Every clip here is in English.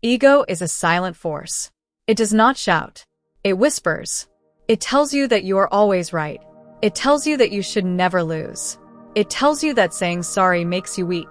Ego is a silent force. It does not shout. It whispers. It tells you that you are always right. It tells you that you should never lose. It tells you that saying sorry makes you weak.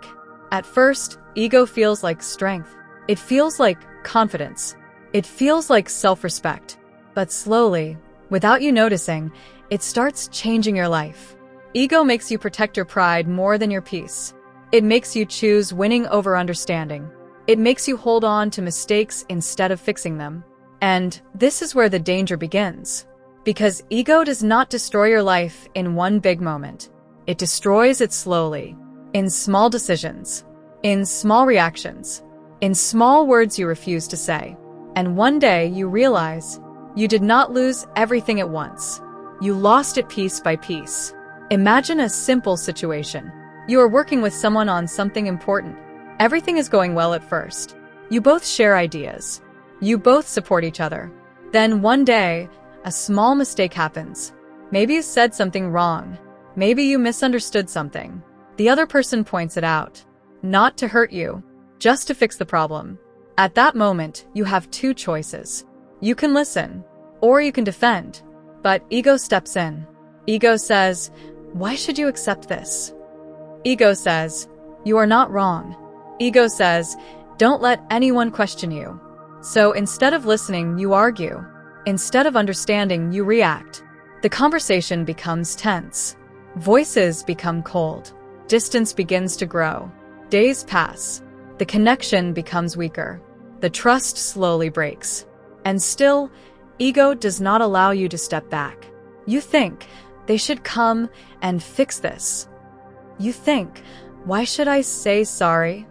At first, ego feels like strength. It feels like confidence. It feels like self-respect. But slowly, without you noticing, it starts changing your life. Ego makes you protect your pride more than your peace. It makes you choose winning over understanding. It makes you hold on to mistakes instead of fixing them. And this is where the danger begins. Because ego does not destroy your life in one big moment. It destroys it slowly, in small decisions, in small reactions, in small words you refuse to say. And one day you realize you did not lose everything at once. You lost it piece by piece. Imagine a simple situation. You are working with someone on something important. Everything is going well at first. You both share ideas. You both support each other. Then one day, a small mistake happens. Maybe you said something wrong. Maybe you misunderstood something. The other person points it out. Not to hurt you, just to fix the problem. At that moment, you have two choices. You can listen, or you can defend. But ego steps in. Ego says, "Why should you accept this?" Ego says, "You are not wrong." Ego says, "Don't let anyone question you." So instead of listening, you argue. Instead of understanding, you react. The conversation becomes tense. Voices become cold. Distance begins to grow. Days pass. The connection becomes weaker. The trust slowly breaks. And still, ego does not allow you to step back. You think, they should come and fix this. You think, why should I say sorry?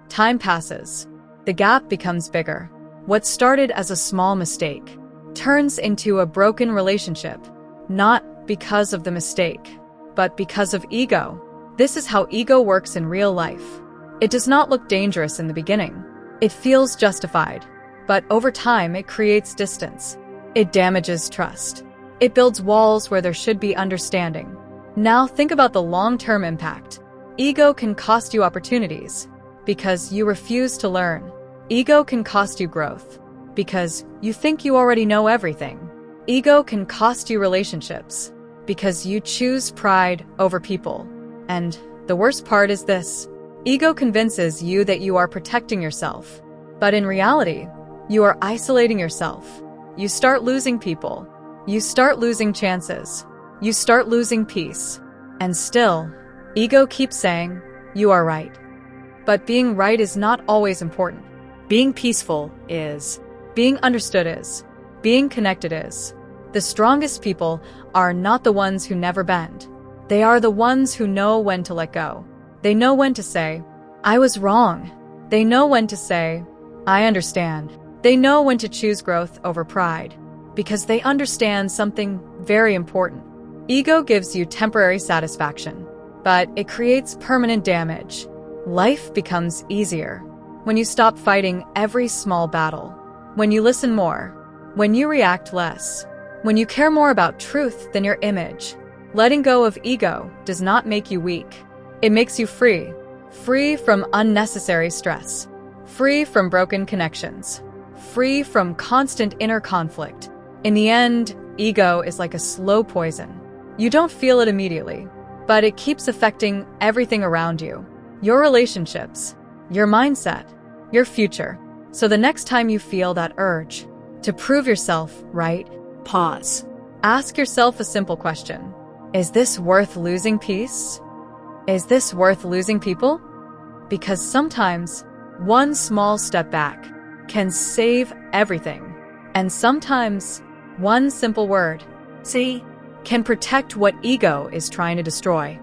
Time passes. The gap becomes bigger. What started as a small mistake turns into a broken relationship, not because of the mistake, but because of ego. This is how ego works in real life. It does not look dangerous in the beginning. It feels justified. But over time, it creates distance. It damages trust. It builds walls where there should be understanding. Now think about the long-term impact. Ego can cost you opportunities because you refuse to learn. Ego can cost you growth because you think you already know everything. Ego can cost you relationships because you choose pride over people. And the worst part is this. Ego convinces you that you are protecting yourself. But in reality, you are isolating yourself. You start losing people. You start losing chances. You start losing peace. And still, ego keeps saying, you are right. But being right is not always important. Being peaceful is. Being understood is. Being connected is. The strongest people are not the ones who never bend. They are the ones who know when to let go. They know when to say, I was wrong. They know when to say, I understand. They know when to choose growth over pride. Because they understand something very important. Ego gives you temporary satisfaction, but it creates permanent damage. Life becomes easier when you stop fighting every small battle, when you listen more, when you react less, when you care more about truth than your image. Letting go of ego does not make you weak. It makes you free. Free from unnecessary stress. Free from broken connections. Free from constant inner conflict. In the end, ego is like a slow poison. You don't feel it immediately, but it keeps affecting everything around you. Your relationships, your mindset, your future. So the next time you feel that urge to prove yourself right, pause. Ask yourself a simple question. Is this worth losing peace? Is this worth losing people? Because sometimes one small step back can save everything. And sometimes one simple word, see, can protect what ego is trying to destroy.